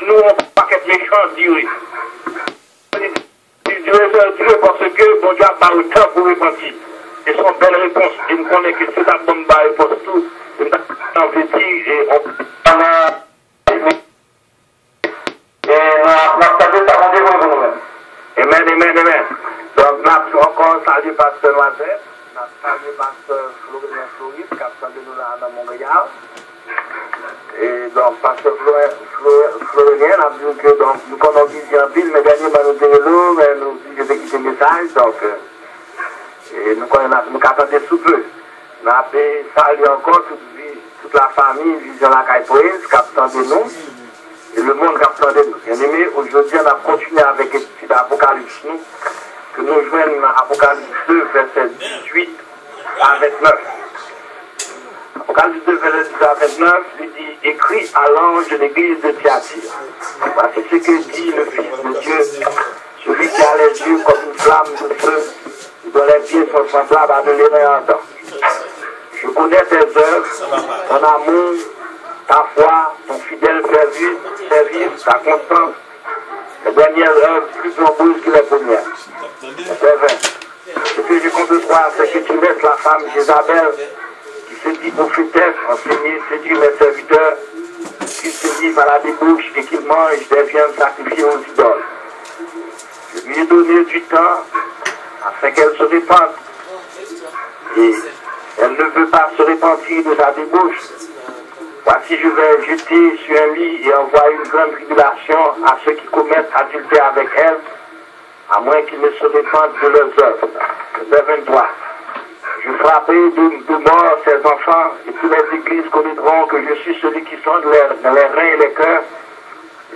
nous, on ne peut pas être méchants, dire. Parce que bon Dieu a pas le temps pour répondre. Et son belle réponse, et nous connaissons que c'est la bonne réponse tout, et nous avons dit, et on a Amen. Donc, nous encore salué Pasteur Noisette, nous salué Pasteur Florien qui a de nous là dans Montréal. Et donc, Pasteur Florien a dit que donc, nous connaissons vision en ville, mais dernièrement nous disons, mais nous disons que c'est message, donc, et nous attendons sous peu. Nous avons salué encore toute la famille, Vision la Caïpoïse, qui attend de nous. Et le monde qui attend de nous. Bien aimé, aujourd'hui, on a continué avec l'Apocalypse, que nous joignons Apocalypse 2, verset 18 à 29. Apocalypse 2, verset 18 à 29, il dit, écrit à l'ange de l'église de Thyatire. Voici ce que dit le Fils de Dieu, celui qui a les yeux comme une flamme de feu, dont les pieds sont semblables à de l'airain ardent. Je connais tes œuvres, ton amour, ta foi, ton fidèle service, ta constance, les dernières œuvres plus nombreuses que les premières. C'est vrai. Ce que je compte de toi, c'est que tu laisses la femme Jézabel, qui se dit prophétesse, enseigner, séduire mes serviteurs, qu'ils se livrent à la débauche et qu'ils mangent des viandes sacrifiées aux idoles. Je lui ai donné du temps afin qu'elle se répande. Et elle ne veut pas se repentir de sa débauche. Voici, je vais jeter sur un lit et envoyer une grande tribulation à ceux qui commettent adultère avec elle, à moins qu'ils ne se répandent de leurs œuvres. Verset 23. Je frapperai de mort ces enfants, et toutes les églises connaîtront que je suis celui qui sonde dans les reins et les cœurs.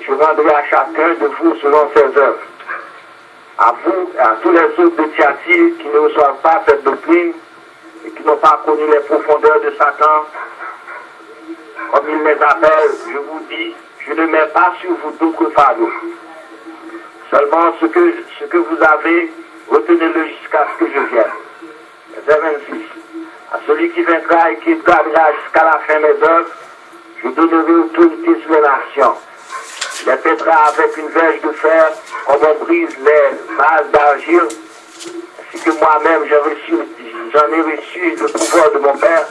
Je rendrai à chacun de vous selon ses œuvres. À vous et à tous les autres de Thyatire qui ne reçoivent pas cette doctrine et qui n'ont pas connu les profondeurs de Satan, comme il les appelle, je vous dis, je ne mets pas sur vous d'autres fardeaux. Seulement ce que vous avez, retenez-le jusqu'à ce que je vienne. Verset 26. À celui qui vaincra et qui gardera jusqu'à la fin mes œuvres, je donnerai autorité sur les nations. Il les pètera avec une verge de fer, comme on brise les vases d'argile, ainsi que moi-même j'en ai reçu le pouvoir de mon Père.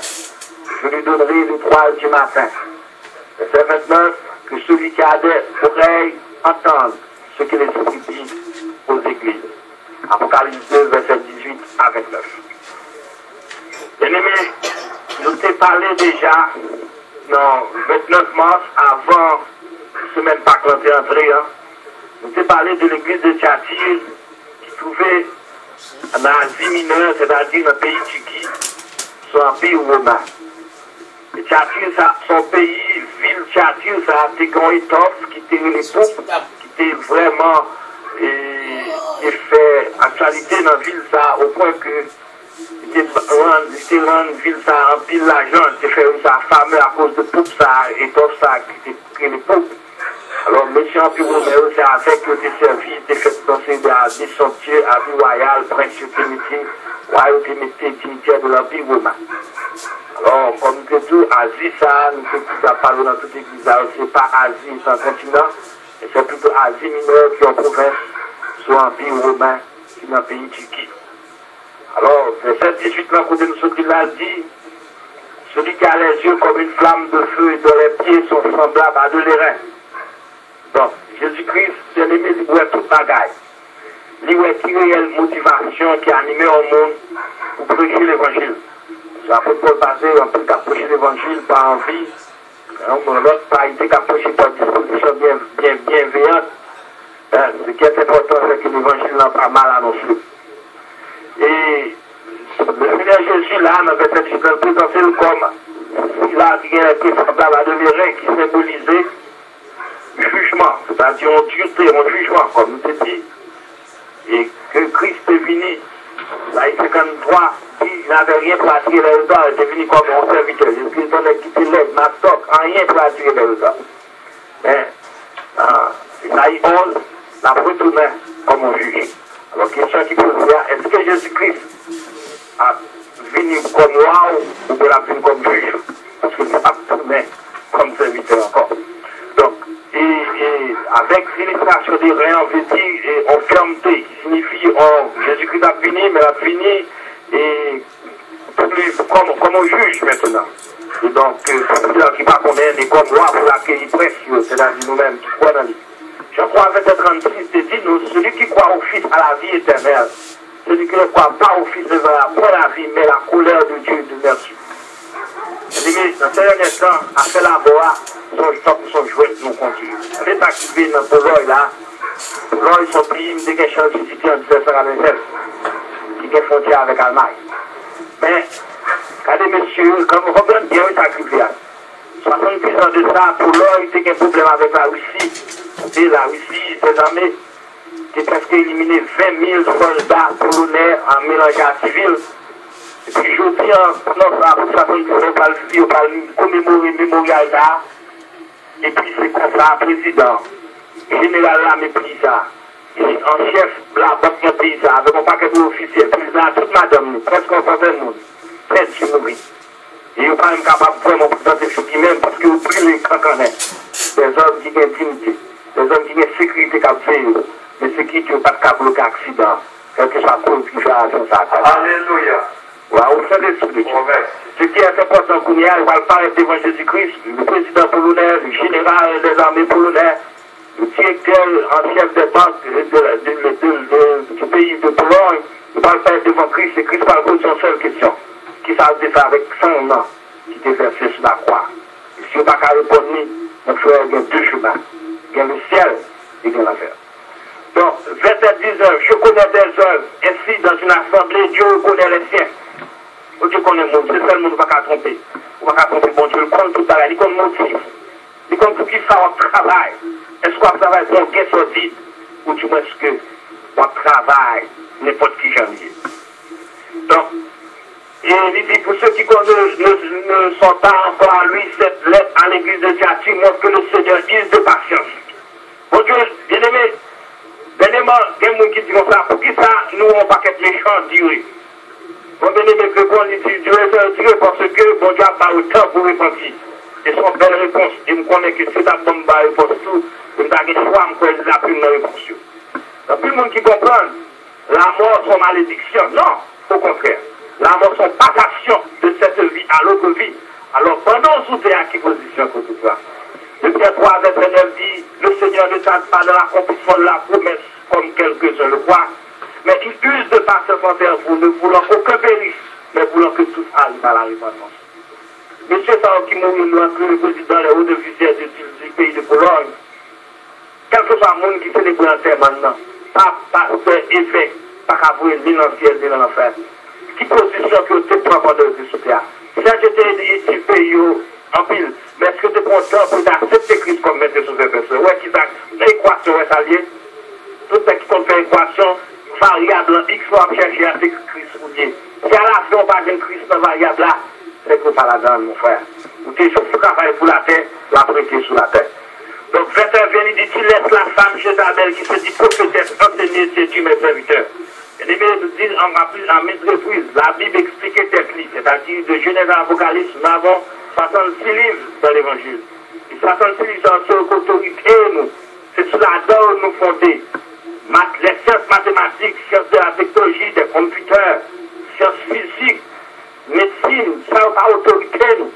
Je lui donnerai l'étoile du matin. Verset 29, que celui qui a des oreilles entende ce que l'Esprit dit aux églises. Apocalypse 2, verset 18 à 29. Bien-aimé, je t'ai parlé déjà, non, 29 mars, avant semaine Pâques l'entrée entrée, je t'ai parlé de l'église de Thyatire, qui trouvait en Asie mineure, c'est-à-dire dans le pays Turquie, sur un pays romain. Et Thyatire, son pays, ville Thyatire, ça a été grand étoffe, qui était les poupes, qui était vraiment fait actualité dans la ville, ça, au point que c'était une ville, ça, en pile l'argent, c'était fait ça fameux à cause de poupes, ça, étoffe, ça, qui était les poupes. Alors, monsieur Empire Roméo, c'est avec que des services, des fêtes dansées des sentiers, à vie royale, principauté, royauté, dignitaire de l'Empire romain. Alors, comme nous disons, Asie, ça, nous faisons parler dans toute l'église, c'est pas Asie, c'est un continent, et c'est plutôt Asie mineure qui est en province, soit Empire romain, qui est dans le pays Turquie. Alors, verset 18, là, côté de ce qu'il a dit, celui qui a les yeux comme une flamme de feu et dont les pieds sont semblables à de l'airain. Donc, Jésus-Christ, bien aimé, il voit toute bagaille. Il voit une réelle motivation qui a animé au monde pour prêcher l'évangile. C'est après Paul passé, on peut prêcher l'évangile par envie, l'autre pas été prêché par disposition bienveillante. Ce qui est important, c'est que l'évangile n'a pas mal annoncé. Et le Seigneur Jésus, là, dans verset 18, il présenté comme il a bien été semblable à de l'airain qui symbolisait jugement, c'est-à-dire on dureté, on jugement, comme nous avons dit, et que Christ est venu, là, il 53, il n'avait rien pour attirer les regards, il est venu comme un serviteur, Jésus-Christ donnait quitter l'aide, ma stock, rien pour attirer les regards. Mais, là, il ose la retourner comme un juge. Alors, question qui pose là, est-ce que Jésus-Christ a venu comme moi ou il a venu comme juge? Parce qu'il n'a pas tourné comme serviteur encore. Donc, et avec l'illustration des reins, on veut dire en fermeté, qui signifie Jésus-Christ a fini, mais a fini, et comme on juge maintenant. Et donc, pour ceux qui ne connaissent pas, comme moi, pour l'accueillir précieux, c'est-à-dire nous-mêmes qui croient dans lui. Jean 3, verset 36, dit nous, celui qui croit au Fils a la vie éternelle. Celui qui ne croit pas au Fils ne verra point la vie, mais la colère de Dieu de merci. Dans ce dernier temps, après la boa, son jouet nous continue. On est activé dans le l'œil là. L'œil sont pris, dès qu'il change de cité en 1997, qui est frontière avec l'Allemagne. Mais, regardez messieurs, comme vous comprenez bien, il sacrifié. 70 ans de ça, pour l'œil, c'est un problème avec la Russie. Et la Russie, ses armées, qui a presque éliminé 20 000 soldats polonais en mélange à civil. Et puis je dis, non, ça, pour ça, on va commémorer le mémorial là. Et puis c'est comme ça, président, général là, mépris ça. En chef, la banque de pays ça, avec un paquet d'officiels, président, toute madame, presque un certain monde, très mourir. Et vous pas même capable vraiment de présenter ce qui même, parce que vous prenez les cancanais, des hommes qui ont intimité, des hommes qui ont sécurité qui ont fait, mais sécurité, pas de cas bloqué accident, quel que soit cause qui fait à ça. Alléluia. Au sein des Dieu. Ce qui est important pour nous, il va parler devant Jésus-Christ, le président polonais, le général des armées polonais, le directeur en chef des banques du pays de Pologne, il va parler devant Christ, et Christ va poser une seule question. Qui ça a fait avec son nom qui était versé sur la croix. Et si on n'a pas répondre, mon frère, il y a deux chemins. Il y a le ciel et il y a l'enfer. Donc, verset 19, je connais des œuvres, ainsi dans une assemblée, Dieu connaît les siens. Dieu connaît le monde, c'est seul monde qui ne va pas tromper. On ne va pas tromper, bon Dieu, il compte tout à l'heure, il compte le motif. Il compte pour qui ça on travaille. Est-ce qu'on travaille pour un guet solide ou du moins est-ce qu'on travaille n'importe qui janvier. Donc, et il dit pour ceux qui ne sont pas encore à lui, cette lettre à l'église de Thyatire montre que le Seigneur use de patience. Bon Dieu, bien aimé, dernièrement, il y a des gens qui disent ça, pour qui ça, nous, on ne va pas être méchants, durés. Bon bien aimé, que bon, il dit Dieu est Dieu parce que bon Dieu n'a pas le temps pour répondre. Et son belle réponse, et je connais que c'est la bonne réponse tout, je n'ai pas le choix, je connais la première réponse. Donc, tout le monde qui comprend, la mort, son malédiction, non, au contraire. La mort, son passation de cette vie à l'autre vie. Alors, pendant sous à qui position que tout ça. Le Pierre 3, verset 9 dit, le Seigneur ne tarde pas dans l'accomplissement de la promesse comme quelques-uns le croient, mais il use de patience envers vous, ne voulant qu'aucun périsse, mais voulant que tous arrivent à la repentance. Monsieur Sao qui mourit, nous inclut le président des hauts officiers du pays de Pologne, quel que soit le monde qui célèbre un terre maintenant, pas pasteur, évêque, pas qu'avouer ni dans le ciel, ni dans l'enfer. Qui position que tu prends pendant le soutien. Si j'étais ici, pays en pile, mais est-ce que tu es content pour accepter Christ comme maître sous cette personne? Ouais, qui ça, l'équation est alliée. Tout ce qui compte faire équation, variable X fois chercher à ce Christ ou Dieu. Si à la fin, on parle de Christ dans variable là, c'est que pas la donne, mon frère. Vous dites, il faut travailler pour la terre, la prêter sous la terre. Donc, verset 20, il dit, tu laisses la femme Jézabel qui se dit prophétesse, enseignée, séduit mes serviteurs. Et les nous disent en maintes reprises, la Bible explique technique, c'est-à-dire de Genèse à Apocalypse, nous avons 66 livres dans l'Évangile. Et 66 livres sont sur l'autorité, nous. C'est sur la donne nous fonder. Les sciences mathématiques, sciences de la technologie, des computers, sciences physiques, médecine, ça n'a pas autorité, nous.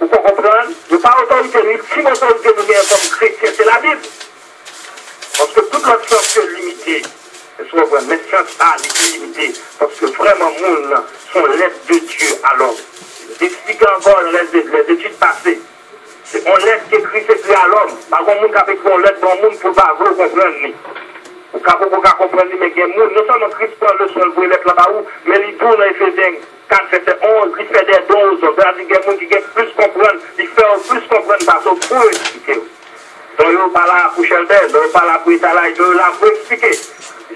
Vous comprenez? Il n'y a pas autorité, nous. L'ultime autorité, nous, comme chrétiens, c'est la Bible. Parce que toute notre science est limitée. Mais science a limité, parce que vraiment, nous sont l'aide de Dieu à l'homme. J'explique encore les études passées. On laisse que Christ écrit à l'homme. Par contre, nous avons l'aide dans le monde pour pas vous comprendre. Vous pouvez comprendre, mais non seulement Christ prend le sol pour l'être là-bas, mais il tourne dans Ephésiens 4, verset 11, il fait des doses. C'est-à-dire qu'il y a des gens qui plus comprendre, il fait plus comprendre parce que pour expliquer. Donc, il ne pas là pour chanter, il ne pas là pour étaler, il est là pour expliquer.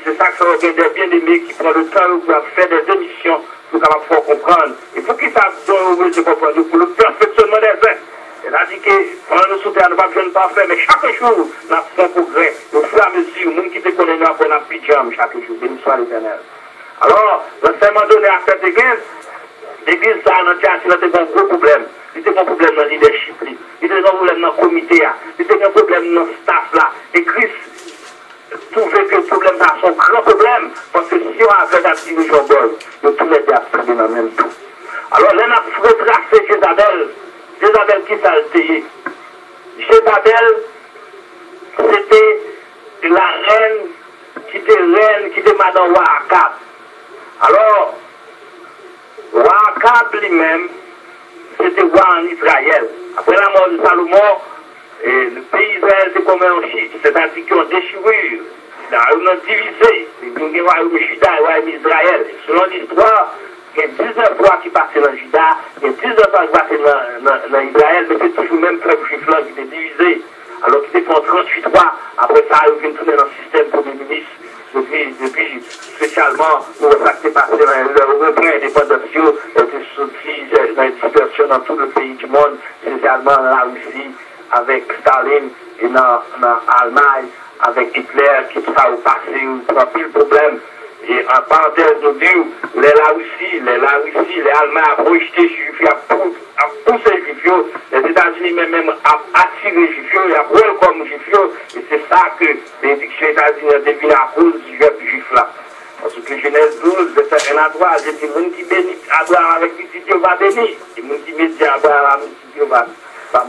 C'est ça que ça va des bien-aimés qui prennent le temps pour faire des émissions pour pouvoir comprendre. Il faut qu'ils savent de comprendre pour le perfectionnement des uns. C'est-à-dire que pendant nous soutenons, nous ne pouvons pas faire, mais chaque jour, nous avons progrès. Au fur et à mesure, nous qui te connaissons, nous avons un pyjama chaque jour. Béni soit l'Éternel. Alors, l'enseignement donné à cette église, l'église, ça, dans Thyatire, c'est un gros problème. Il y a un problème dans le leadership, il y a un problème dans le comité, il y a un problème dans le staff là, Et Christ trouvait que le problème là, son grand problème, parce que si on avait la dirigeant bonne, nous tous les deux dans le même tout. Alors, là, on a retracé Jézabel qui s'altéait. Jézabel, c'était la reine qui était Madame Wakab. Alors, Wakab lui-même, c'était roi en Israël. Après la mort de Salomon, le pays Israël était comme un chiffre, c'est-à-dire qu'ils ont déchiré, ils ont divisé, ils ont royaume Juda et royaume Israël. Selon l'histoire, il y a 19 rois qui passaient dans Juda, il y a 19 rois qui passaient dans Israël, mais c'est toujours le même peuple juif là qui était divisé. Alors qu'ils étaient 38 rois, après ça, ils viennent tourner dans le système premier ministre. Depuis spécialement, nous avons passé le repris indépendantio était sorti dans une situation dans tout le pays du monde, spécialement dans la Russie, avec Staline et dans l'Allemagne, avec Hitler, qui sera au passé, il prend plus le problème. Et en parenthèse, nous disons, la Russie, les Allemands ont projeté les Juifs, ont poussé les Juifs, les États-Unis même ont attiré les Juifs, ils ont welcome les Juifs, et c'est ça que l'édiction États-Unis a deviné à cause du peuple juif là. Parce que Genèse 12, verset 1 à 3, j'ai dit, les gens qui bénissent Abraham avec petit Dieu va bénir, et les gens qui bénissent Abraham avec petit Dieu va bénir. Nous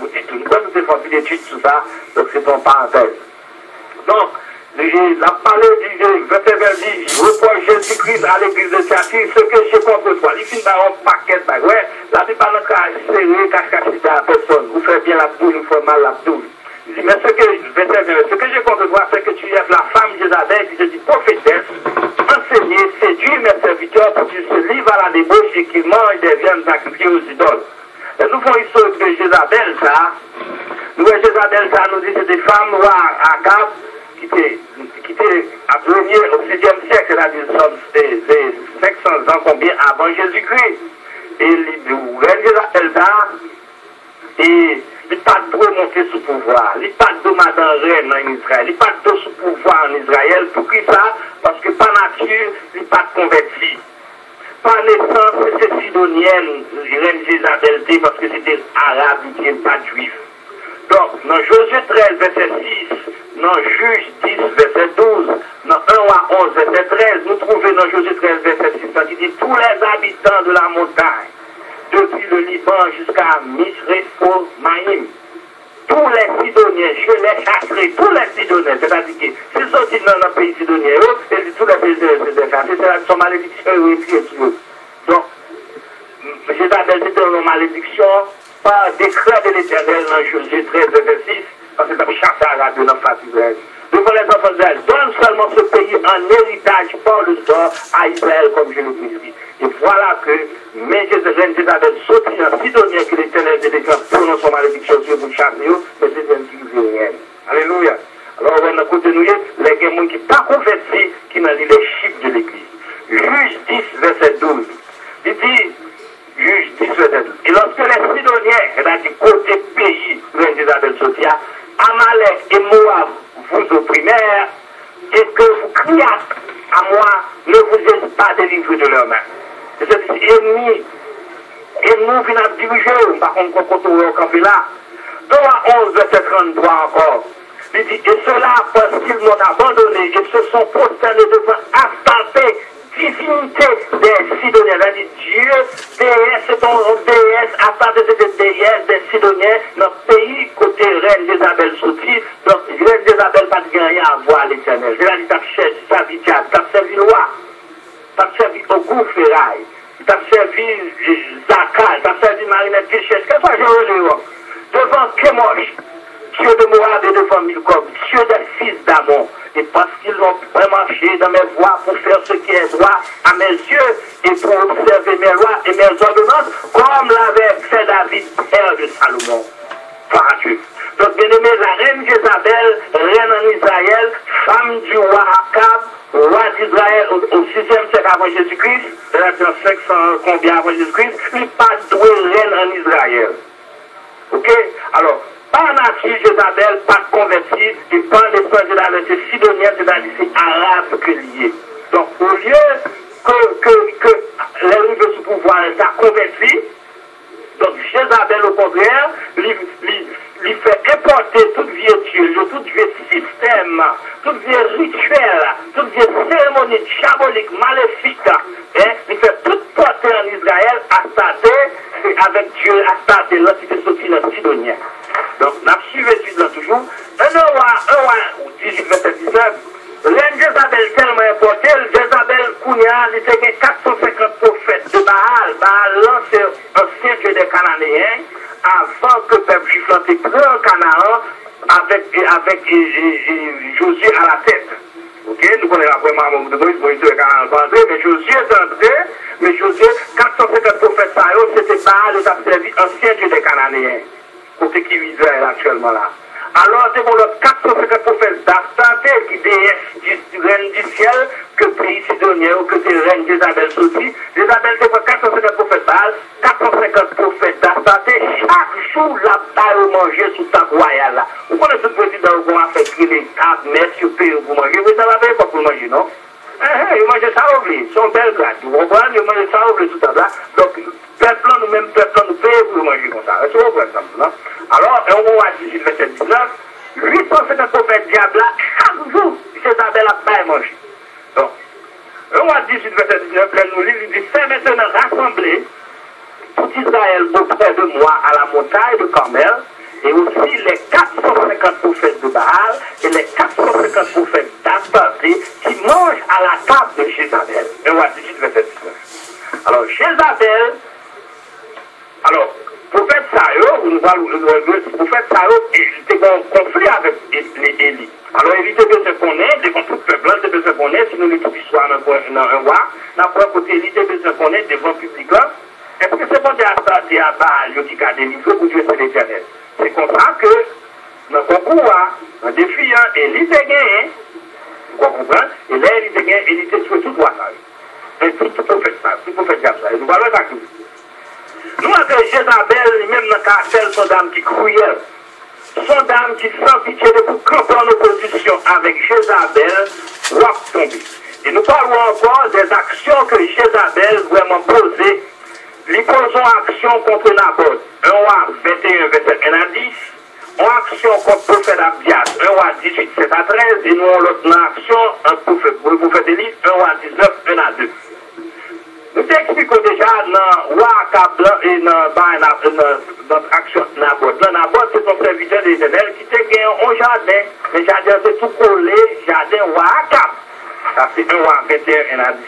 avons fait une étude sur ça, donc c'est en parenthèse. Donc, la parole du verset 20 reproche Jésus-Christ à l'église de Thyatire, ce que je contre toi. Il finit par un paquet, ouais, la plupart de nos cas, serré, cache-cache à la personne. Vous faites bien la boule, vous faites mal la boule. Il dit, mais ce que j'ai contre toi, c'est que tu es la femme d'Isabelle, qui te dit prophétesse, enseigner, séduire mes serviteurs pour qu'ils se livrent à la débauche et qu'ils mangent des viandes sacrifiées aux idoles. Et nous faisons l'histoire de Jézabel, ça. Nous, Jézabel, ça nous dit que c'est des femmes noires à Gab, qui était à premier au 6e siècle, c'est-à-dire des 500 ans combien avant Jésus-Christ. Et le Jézabel, ça, et il n'est pas de monter sous pouvoir, il n'est pas de madame reine en Israël, il n'est pas de sous pouvoir en Israël. Pour qui ça? Parce que par nature, il n'est pas de converti. Par naissance, c'est sidonienne, reine Jézabel, parce que c'était arabe, il n'est pas juif. Donc, dans Josué 13, verset 6, dans Juge 10, verset 12, dans 1 à 11, verset 13, nous trouvons dans Josué 13, verset 6, qui dit tous les habitants de la montagne, depuis le Liban jusqu'à Misrephomaïm, tous les Sidoniens, je les chasserai, tous les Sidoniens, c'est-à-dire que s'ils sont dans un pays sidonien, et tous les pays sidoniens, c'est son malédiction est écrite sur eux. Donc, Jézabel, c'était une malédiction par décret de l'Éternel dans Josué 13, verset 6, parce que c'est un chassage à deux enfants d'Israël. Devant les enfants d'Israël, donne seulement ce pays en héritage par le sort à Israël, comme je le prescris. Et voilà que mes Jézabel sortit en Sidonien que l'Éternel de déclare prononce son malédiction sur vous chasser, mais c'est un qui vient. Alléluia. Alors, on a continué, les gens qui ne sont pas convertis, qui n'ont dit les chiffres de l'Église. Juge 10, verset 12. Il dit, Juge 10, verset 12. Et lorsque les Sidoniens, c'est-à-dire côté pays, reine d'Isabelle Sotia, Amalek et Moab vous opprimèrent, et que vous criez à moi, ne vous êtes pas délivrés de leurs mains. C'est ennemi, nous venons diriger, par contre, quand on est campé là. 2 à 11, verset 33 encore. Il dit, et cela parce qu'ils m'ont abandonné et se sont prosternés devant Astarté, divinité des Sidoniens. Il dit, Dieu, déesse, c'est ton déesse, Astarté, c'est des déesses des Sidoniens, notre pays, côté reine d'Isabelle sortie. Donc, reine d'Isabelle, pas de rien à voir à l'éternel. Je l'ai dit, t'as servi diable, t'as servi loi, t'as servi au goût ferraille, t'as servi Zakal, t'as servi Marinette Pichette, qu'est-ce que je veux dire? Devant Kémosh, Dieu de Moab et devant Milcom, Dieu des fils d'Amon, et parce qu'ils ont marché dans mes voies pour faire ce qui est droit à mes yeux et pour observer mes lois et mes ordonnances, comme l'avait fait David, père de Salomon. Par Dieu. Donc, bien aimé, la reine Jézabel, reine en Israël, femme du roi Akab, roi d'Israël au 6e siècle avant Jésus-Christ, c'est-à-dire 500 combien avant Jésus-Christ, il n'est pas doué reine en Israël. Ok? Alors, par nature, Jézabel, pas converti, et par l'esprit de la c'est sidonien, c'est-à-dire c'est arabe que lié. Donc, au lieu que les rives sous pouvoir soient convertis, donc Jézabel, au contraire, lui fait importer toute vieux Dieu, tout vieux système tout vieux rituel, tout vieux cérémonie diabolique, maléfique, il fait tout porter en Israël à starter avec Dieu, à starter l'entité sortie dans Sidonien. Donc, nous avons suivi l'étude là toujours. Un roi, 18, verset 19, l'un Jézabel tellement importé, Jézabel Kounia, il était 450 prophètes de Baal. Baal, c'est ancien Dieu des Cananéens, avant que le peuple juif l'ait pris en Canaan avec Josué à la tête. Ok, nous connaissons après Maman de Moïse, Canaan vendredi, mais Josué est entré, mais Josué, 450 prophètes, c'était Baal, il a servi ancien Dieu des Cananéens. Côté qui vit Israël actuellement là. Alors, c'est pour l'autre 450 prophètes d'Astarte qui déesse du règne du ciel, que pays sidonien ou que c'est règne d'Isabelle sorti. Isabelle, c'est pour 450 prophètes Baal, 450 prophètes d'Astarte. Chaque jour, la bataille manger sous table royale là. Vous connaissez le président où on a fait crier les tables, messieurs, pays pour manger. Mais ça va faire quoi pour manger, non? Ils mangent ça au blé. Ils sont belles grades. Vous comprenez? Ils mangent ça au blé sous table là. Donc, peuple, nous-mêmes, peuple, nous payons pour manger comme ça. Est-ce que vous comprenez ça, non? Alors, on va 18, verset 19, 850 prophètes diables, chaque jour, Jézabel a pas mangé. Donc, on va 18, verset 19, nous lisons, il dit, fais maintenant rassembler tout Israël auprès de moi à la montagne de Carmel, et aussi les 450 prophètes de Baal, et les 450 prophètes d'Astarte qui mangent à la table de Jézabel. On va 18, verset 19. Alors, Jézabel, prophète Sayo, le prophète Sayo, il était en conflit avec Élie. Alors, Élie devait se connaître, devant tout le peuple, devait se connaître, si nous le trouvons soit dans un roi, dans le côté, Élie devait se connaître devant le public là. Est-ce que c'est bon d'Astarte à Baal, qui a délivré pour Dieu, c'est l'éternel? C'est comme ça que, dans le concours, dans le défi, Élie s'est gagné, vous comprenez? Et là, Élie s'est gagné, Élie s'est tué tout droit ça. Et tout prophète ça, tout prophète diable ça. Et nous allons ça tout. Nous avons Jézabel, même dans le cartel, son dame qui cruelle. Son dame qui sans pitié de pour camper en opposition avec Jézabel, doit tomber. Et nous parlons encore des actions que Jézabel vraiment posées. Nous posons action contre Naboth. 1 roi 21, verset 1 à 10. En action contre le prophète Abdias, 1 roi 18, 7 à 13. Et nous avons l'autre action pour le prophète Élie, 1 roi 19, 1 à 2. Nous t'expliquons déjà dans Wakab et dans l'action Naboth. Naboth, c'est son serviteur de l'Éternel qui te gagne un jardin. Le jardin, c'est tout collé, jardin Wakab. Ça, c'est 1 roi 21 à 10.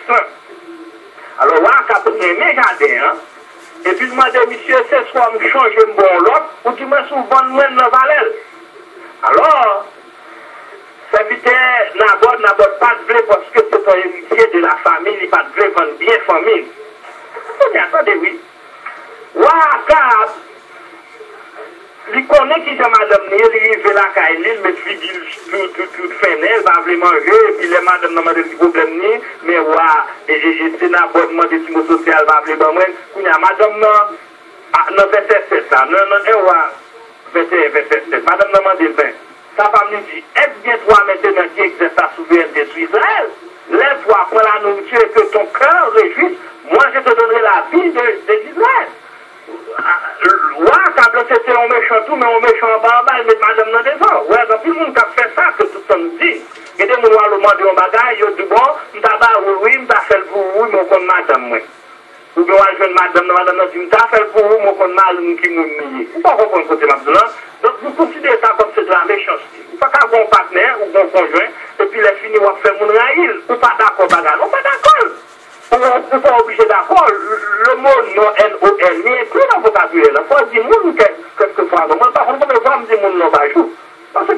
Alors, Wakab, c'est mes jardins. Et puis, je me dis, monsieur, c'est soit me changer un bon lot, ou tu me souvent moins dans la valeur. Alors, serviteur Naboth pas de blé parce que c'est un héritier de la famille, il pas de blé vendre bien famille. Attendez, oui. Wakab, il connaît qui c'est madame, il veut la caille, il met tout fainé, il va venir manger, et puis les madame n'a pas de problème, mais et c'est Naboth, moi, des timos social, va venir manger, il y a madame, non, verset 7, non, verset 7, madame n'a pas de vin. Sa femme nous dit, est-ce bien toi maintenant qui exerce ta souveraineté sur Israël? Lève-toi, prends la nourriture et que ton cœur réjouisse. Moi, je te donnerai la vie d'Israël. Wakab, c'était un méchant tout, mais un méchant barbare, il met madame dans des ans. Ouais, donc tout le monde qui a fait ça, que tout le monde dit. Et des gens qui ont demandé un bagage, ils ont dit, bon, je vais faire pour vous, mon compte madame, moi. Ou bien, je vais madame, je vais faire pour vous, mon compte madame, qui m'a mis. Vous ne pouvez pas comprendre côté maintenant. Donc, vous considérez ça comme c'est de la méchanceté. Vous ne pouvez pas avoir un partenaire ou un conjoint, et puis les fini, vous faire mon raïl. Vous ne pas d'accord, bagage. On pas d'accord. On n'est pas obligé d'accord. Le mot non, N-O-N, n'est plus dans le vocabulaire. Il faut dire moun quelquefois. Moi, par contre, je vais dire moun non, pas jour. Parce que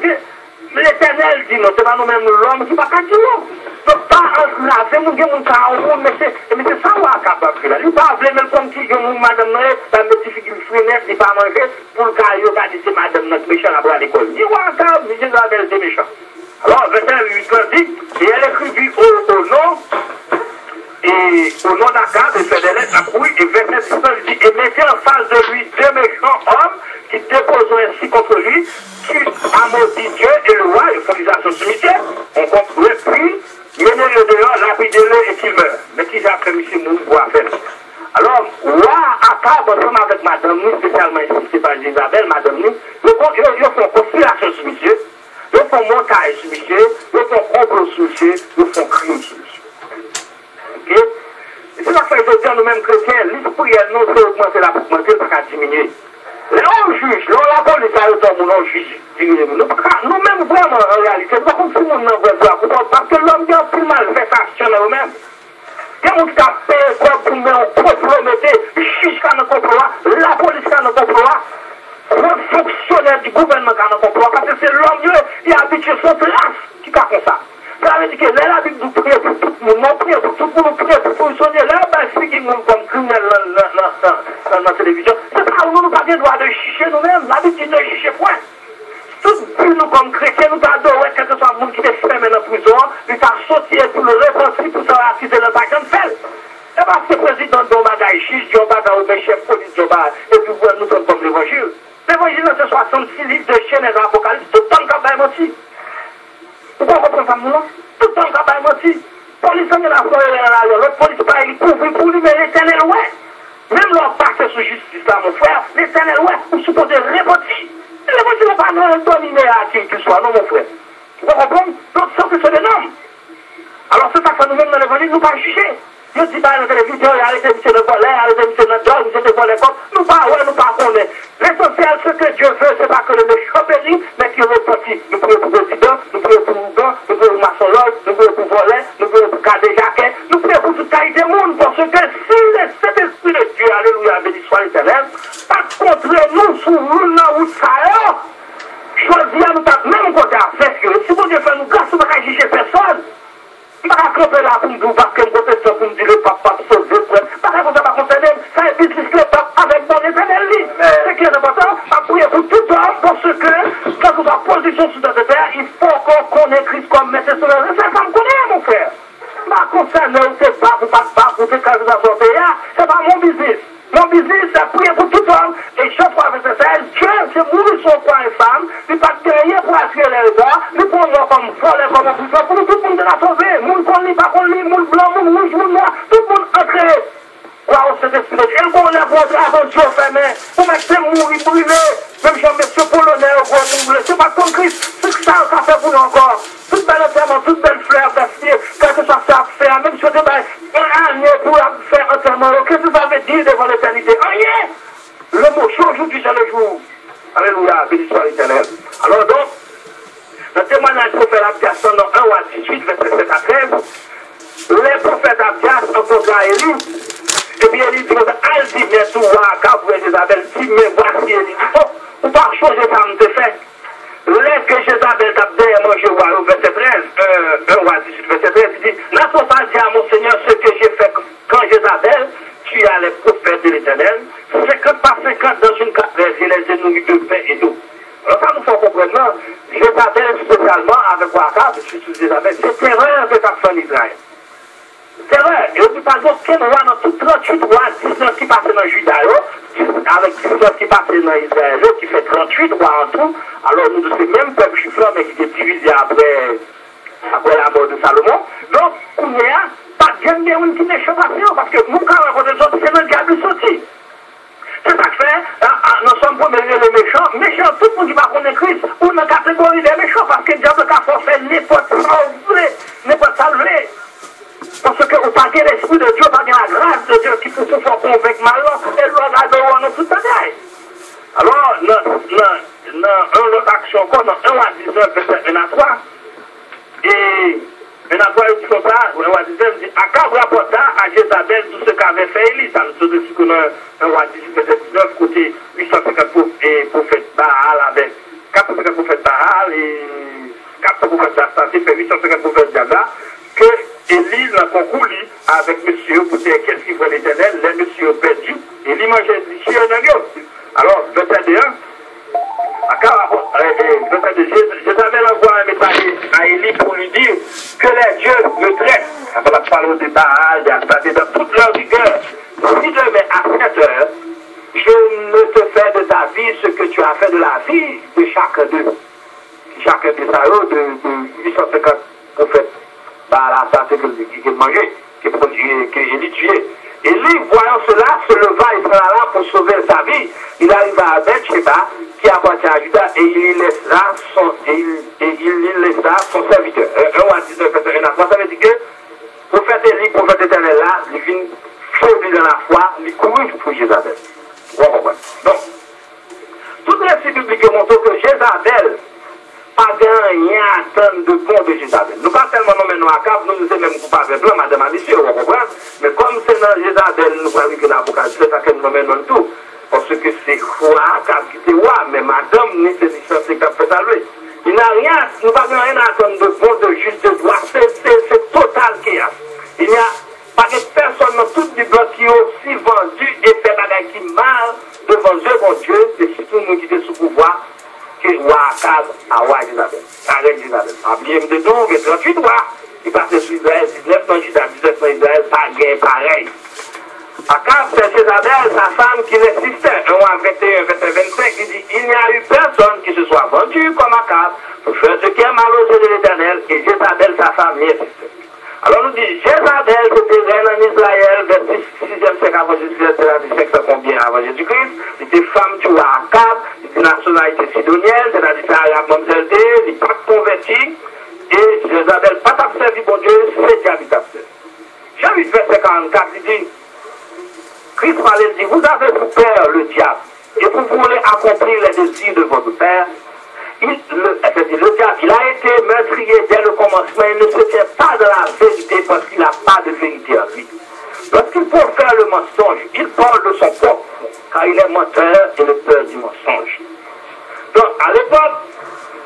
l'Éternel dit non, c'est pas nous-mêmes l'homme qui va pas dire non. Donc, pas enclaver, moun gen moun ka en moun, mais c'est ça, Wakab a pris là. Il ne pas même comme qui gen moun madame Noël, ça me dit qu'il fruit net, il pas manger, pour le cas, il a dit c'est madame notre méchant à l'école. Ni Wakab, ni Jézabel, c'est méchant. Alors, verset 8 dit, et elle écrivit au nom, et au nom d'Akab, il fait des lettres à couille, et verset 10 dit, et mettez en face de lui deux méchants hommes qui déposeront ainsi contre lui, qui a maudit Dieu et le roi, ils font l'usage au cimetière, on conclut, puis, menez-le dehors, lapidez-le et qu'il meurt. Mais qui après monsieur nous voit faire. Alors, roi Akab, ensemble avec madame nous, spécialement ici, c'est pas Isabelle, madame nous, ils font conspiration sur monsieur, ils font montage sur monsieur, ils font complot sur monsieur, ils font crime sur monsieur. Ok? Et c'est la que je veux dire, nous-mêmes chrétiens, l'esprit, nous, c'est augmenter la augmenter, pas qu'à diminuer. Là, on juge, là, la police a autant de nous juge, diminuer. Nous-mêmes, vraiment, en réalité, nous pas comme si nous n'en voulons parce que l'homme vient plus mal fait action nous-mêmes. Il y a un qui a payé pour nous compromettre, jusqu'à nos complots, la police à nos complots, le fonctionnaire du gouvernement à nos complots, parce que c'est l'homme qui a habitué son place qui a comme ça. Ça veut dire que là, la Bible nous prie pour tout le monde, nous prions pour tout le monde, nous prions pour fonctionner. Là, c'est qui nous comme criminels dans la télévision. C'est pas nous, nous pas le droit de chicher nous-mêmes. La Bible dit ne chichez point. Tout nous, comme chrétiens, nous adorons, quel que soit le monde qui est fermé dans la prison, nous avons sorti pour le repentir, pour savoir acquitter le bac en fait. Et parce que le président Domada chiche, Domada ou le chef police Domada, et puis nous sommes comme l'évangile. L'évangile, c'est 66 livres de chaînes et d'Apocalypse, tout le temps qu'on va mentir. Pourquoi on reprend ça, nous, là? Tout le temps qu'on va mentir. Police, on est là, l'autre police, pas il couvre pour lui, mais l'éternel, ouais. Même leur pacte sous justice, là, mon frère, l'éternel, ouais, vous supposez repentir. L'évangile n'est pas dominé à qui que soit, non, mon frère. Vous comprenez? Donc, c'est que c'est des normes. Alors, c'est ça que nous-mêmes dans l'évangile, nous ne pas juger. Nous disons pas dans la télévision, arrêtez monsieur de voler, arrêtez monsieur de drogue, monsieur de voler comme. Nous pas, ouais, nous pas connaître. L'essentiel, ce que Dieu veut, c'est pas que le méchant bénisse, mais qu'il repentit. Nous prions pour le président, nous prions pour Mougan, nous prions pour maçonnerie, nous prions pour voler, nous prions pour garder Jacquet, nous prions pour toute taille des mondes, parce que si cet esprit de Dieu, alléluia, béni soit l'Éternel, pas contre nous, sous nous, dans où ça est, choisir à nous taper, même côté à faire que, si vous Dieu fait nous grâce, on ne va pas juger personne. Je ne vais pas camper là pour me dire parce que je proteste pour me dire le papa sauvé. Parce que ça va concerner, ça est business le pape avec mon éternel lit. Ce qui est important, à prier pour tout homme, parce que quand on va position sur notre terre, il faut qu'on connaisse Christ comme maître sur la terre. Ça me connaît, mon frère. Ma concerne, c'est pas pour faire quelque chose à son pays, c'est pas mon business. Mon business, c'est prier pour tout homme. Et chaque fois que c'est ça, Dieu, c'est mourir son point femme. Il pas de rien pour attirer les regards. Nous prenons comme voler, comme un pouvoir. Pour tout le monde de la sauver. Moun qu'on lit, pas qu'on lit, moun blanc, moun rouge, moun noir. Tout le monde entré. Waouh, c'est esprit. Et qu'on est pour avant Dieu fermé. Pour mettre mourir, privé. Même si monsieur polonais, c'est pas comme Christ. C'est que ça fait pour nous encore. Toute belle enterrement, toute belle fleur, quelque chose ça à faire. Même si on débat un année pour faire enterrement. Qu'est-ce que ça veut dire devant l'éternité? Rien. Le mot aujourd'hui, c'est le jour. Alléluia, béni soit l'Éternel. Alors donc, le témoignage du prophète Abdias dans 1 Roi 18, verset 7 à 13, les prophètes Abdias rencontrent Élie, et bien Élie dit, elle dit, mais tout va, car vous êtes Jézabel, dit, mais voici Élie, oh, ou pas changer ça me fait. L'est que Jézabel t'a bien mangé au verset 13, 1 Roi 18, verset 13, il dit, n'a-t-on pas dit à mon Seigneur ce que j'ai fait quand Jézabel tue les prophètes de l'Éternel, 50 par 50 dans une caverse, et les ennemis de pain et d'eau. Alors ça nous fait comprendre, Jézabel spécialement avec Ouakab, je suis sous Jézabel, c'est terreur que ça fait en Israël. Terreur. Et on ne dit pas aucun roi dans tout 38 rois, 19 qui passaient dans Juda, avec 19 qui passaient dans Israël, qui fait 38 rois en tout. Alors nous, de ces mêmes peuples chiffrants, mais qui étaient divisés après la mort de Salomon. Donc, on y a pas de bien une petite échappation, parce que nous, quand on raconte les autres, c'est le diable sorti. C'est ça que fait, nous sommes pour les méchants. Méchants, tout le monde qui va connaître Christ, ou dans la catégorie des méchants, parce que le diable a forcé n'importe salver. Parce que vous parlez l'esprit de Dieu, pas la grâce de Dieu qui peut se faire convaincre malheur, et l'on adore dans toute la terre. Alors, dans une autre action, comme dans 1 Roi 19, verset 1 à 3, et un après il dit comme ça, on va dire, Akab rapporta à Jézabel tout ce qu'avait fait Élie. Ça nous dit qu'on a un roi 18, verset 19, côté 850 prophètes Baal avec 450 prophètes Baal et 400 prophètes d'Astaté, fait 850 prophètes d'Abba, que Élie n'a pas couru avec monsieur pour dire qu'est-ce qu'il voit l'Éternel, les messieurs perdus, et Élie mangeait du chien en agneau. Alors, verset 1, Jézabel envoie un messager à Élie pour lui dire que les dieux me traitent. On va parler de Baal, d'Astaté, dans toute leur rigueur. Si demain à 7 heures, je ne te fais de ta vie ce que tu as fait de la vie de chacun d'eux. Chacun des salauds de 850 prophètes. Baal, Astaté, qui mangeait, qui Élie tuait. Élie, voyant cela, se leva et s'en alla pour sauver sa vie. Il arriva à Beth-Sheba, qui appartient à Judas et il laissera son serviteur. 1 à 19, verset 1 à 3, ça veut dire que le prophète Élie, le prophète éternel là, il vient faiblir dans la foi, il court pour Jézabel. Vous comprenez? Donc, toutes les récits bibliques montrent que Jézabel pas rien à attendre de bon de Jézabel. Nous pas tellement nommer nous à Akab, nous sommes même coupables blancs, madame Alicia, vous comprenez? Mais comme c'est dans Jézabel, nous croyons que l'Apocalypse, c'est ça que nous nommons tout. Parce que c'est roi Akab qui était roi, mais madame, ni c'est licencié qui a fait à lui. Il n'a rien, nous n'avons rien à attendre de bon, de juste, de droit. C'est total chaos. Il n'y a pas de personne dans toute Bible qui est aussi vendu et fait bagaille qui mal devant Dieu, mon Dieu, c'est surtout nous qui sommes sous pouvoir. Que roi Akab à roi Jézabel. La reine Jézabel. En bien de nous, il y a 38 rois. Il passait sur Israël, 19 dans Juda, 19 dans Israël, pas guerre pareil. Akab, c'est Jézabel, sa femme qui résistait. 1 à 21, verset 25, il dit, il n'y a eu personne qui se soit vendu comme Akab pour faire ce qui est mal aux yeux de l'Éternel, et Jézabel, sa femme, y résistait. Alors nous dit, Jézabel, c'était reine en Israël, vers 6e siècle avant Jésus-Christ, c'est-à-dire 500 combien avant Jésus-Christ. C'était femme tu vois Akab, c'était nationalité sidonienne, c'est-à-dire c'est arabe comme celle il n'est pas converti, et Jézabel pas observé bon Dieu, c'est diable observé. Jean 8, verset 44, il dit, Christ parlait, il dit, vous avez pour père le diable, et vous voulez accomplir les désirs de votre père. Le diable, il a été meurtrier dès le commencement, il ne se tient pas de la vérité parce qu'il n'a pas de vérité en lui. Lorsqu'il profère le mensonge, il parle de son propre, car il est menteur et le peur du mensonge. Donc, à l'époque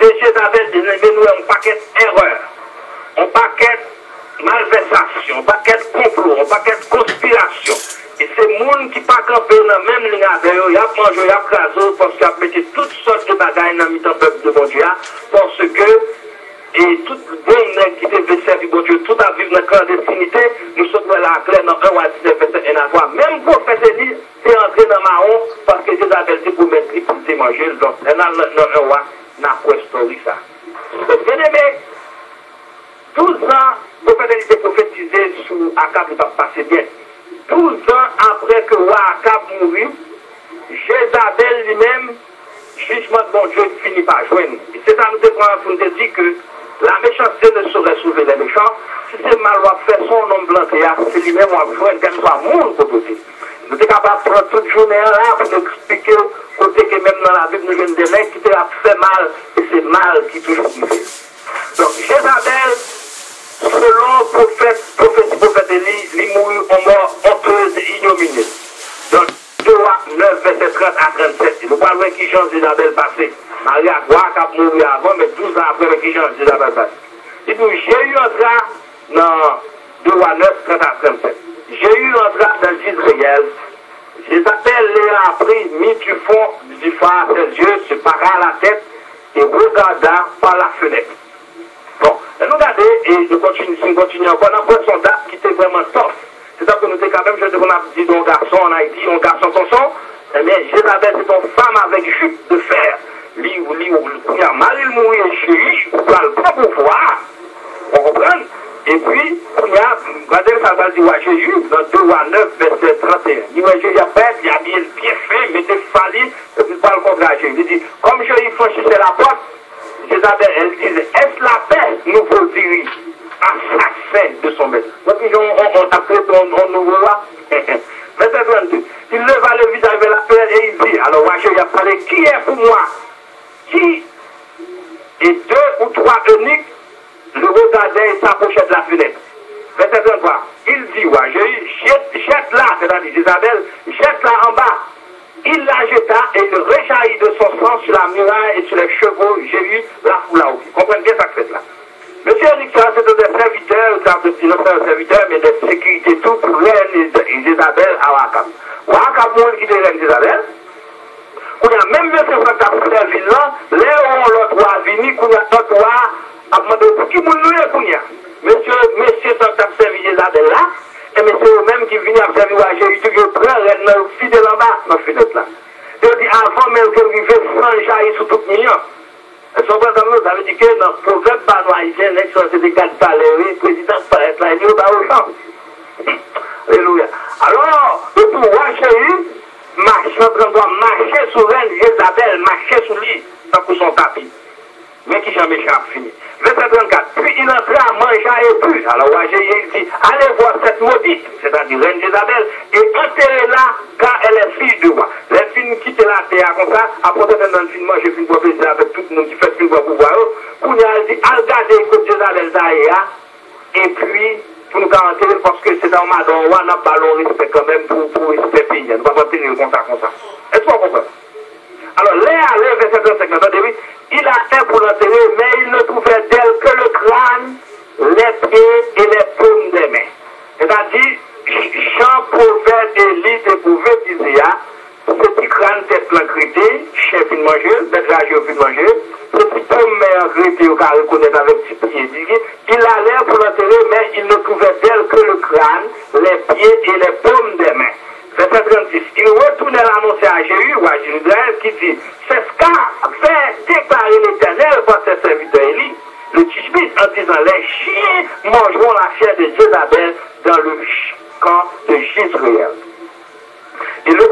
de Jézabel, il y a un paquet d'erreurs, un paquet de malversations, un paquet de complots, un paquet de conspirations. Et c'est le monde qui pas campé dans la même ligne avec eux, il a mangé, il a crasé, parce qu'il a pété toutes sortes de bagailles dans le peuple de bon Dieu, parce que, et tout le monde qui devait servir bon Dieu, tout à vivre dans la clandestinité, nous sommes là à clair dans 1 à 19, verset 1 à 3. Même le prophète Élie, c'est entré dans Mahon, parce que Jézabel dit pour mettre pour te manger, donc, dans 1 à 9, story ça. Donc, bien aimé, 12 ans, le prophète Élie était prophétisé sur Akab, il va passer bien. 12 ans après que roi Akab mourit, Jézabel lui-même, jugement de bon Dieu, finit par joindre. Et c'est à nous de prendre pour nous dire que la méchanceté ne saurait sauver les méchants. Si c'est mal à faire son nom blanc, c'est lui-même à joindre qu'elle soit monde pour côté. Nous sommes capables de prendre toute journée là pour nous expliquer côté que même dans la Bible, nous avons des mecs qui te fait mal, et c'est mal qui toujours fait. Donc Jézabel, selon prophète Élie, il mourit en mort honteuse et ignominieuse. Donc, 2 Rois 9, verset 30 à 37. Nous parlons de qui Jean d'Isabelle passé. Marie a mouru avant, mais 12 ans après qui Jean d'Isabelle passé. Et puis, Jéhu entra dans 2 Rois 9, 30 à 37. Jéhu entra dans Israël. Jézabel l'a appris, mit du fond du phare à ses yeux, se para la tête et regarda par la fenêtre. Bon, nous regardons et nous continuons encore. On a pris son date qui était vraiment tough. C'est ça que nous étions quand même, je dis qu'on a dit d'un garçon en Haïti, un garçon comme ça. Eh bien, Jézabel, c'est une femme avec jupe de fer. Il y a mal, il mourit chéri, pour le pouvoir. On comprend? Et puis, il y a, regardez, ça va dire à Jésus, dans 2 Rois 9, verset 31. Il dit, Jésus a fait, il a bien fait, mais des fallis, et puis parle contre Jésus. Il dit, comme Jésus franchissait la porte, Jézabel, elle disait, est-ce la paix, nouveau diri, assassin de son maître. Donc, on a pris ton nouveau roi. Verset 22. Il leva le visage vers la paix et il dit, alors, Rachel, il a parlé, qui est pour moi? Qui? Et 2 ou 3 eunuques le regardaient et s'approchaient de la fenêtre. Verset 23. Il dit, Rachel, jette-la, c'est-à-dire Jézabel, jette-la en bas. Il la jeta et il rejaillit de son sang sur la muraille et sur les chevaux. J'ai eu la foule à ouvrir. Comprenez bien ça que c'est là. Monsieur Nicolas, c'était des serviteurs, non pas des serviteurs, mais des sécurités tout pour reine Isabelle à Wakam. Wakam, moi, qui est reine Isabelle. On a même monsieur Franck a servi là, là où l'autre roi venu, qu'on a l'autre roi a demandé pour qui nous est qu'on y a. Monsieur Franck a servi Isabelle là. Et monsieur même qui vient à servir à Jésus, qui prend reine fidèle en bas, dans la fenêtre là. Il dit avant même que vous vivez sans jaillir sur tout million. Et son frère d'Amour, ça veut dire que dans le proverbe haïtien, l'excellence des 4 salaires, le président paraît là, il dit au bas au champ. Alléluia. Alors, le pouvoir chéri, marcher, doit marcher sur elle, Jézabel, marcher sur lui, tant pour son tapis. Mais qui jamais méchant fini. Verset 34. Puis il entra à manger et bu. Alors, il dit, allez voir cette maudite, c'est-à-dire reine Jézabel, et enterrez-la, car elle est fille de roi. Les filles quittent la terre comme ça, après dans le film, j'ai fait une plaisir avec tout le monde qui fait une fois pour voir. Pour nous, elle dit, allez garder écoute Jézabel d'ailleurs, et puis, pour nous garantir, parce que c'est dans ma don, on a ballon respect quand même pour respect pays. On ne va pas tenir comme ça. Est-ce qu'on comprend? Alors, les verset 35, attendez, il a fait pour l'enterrer, mais il ne trouvait d'elle que le crâne, les pieds et les paumes des mains. C'est-à-dire, Jean, prophète, Élite, prophète disait, ce petit crâne tête l'encrété, chef de manger, bête rageux de manger, ce petit pomme encrété au cas reconnaître avec petit pied, il allait pour l'enterrer, mais il ne trouvait d'elle que le crâne, les pieds et les paumes des mains. Verset 36. Il retournait l'annoncer à Jéhu ou à Jérusalem qui dit, c'est ce qu'a fait déclarer l'Éternel par ses serviteurs Élie, le Tishbite, en disant, les chiens mangeront la chair de Jézabel dans le camp de Jezreel. Et le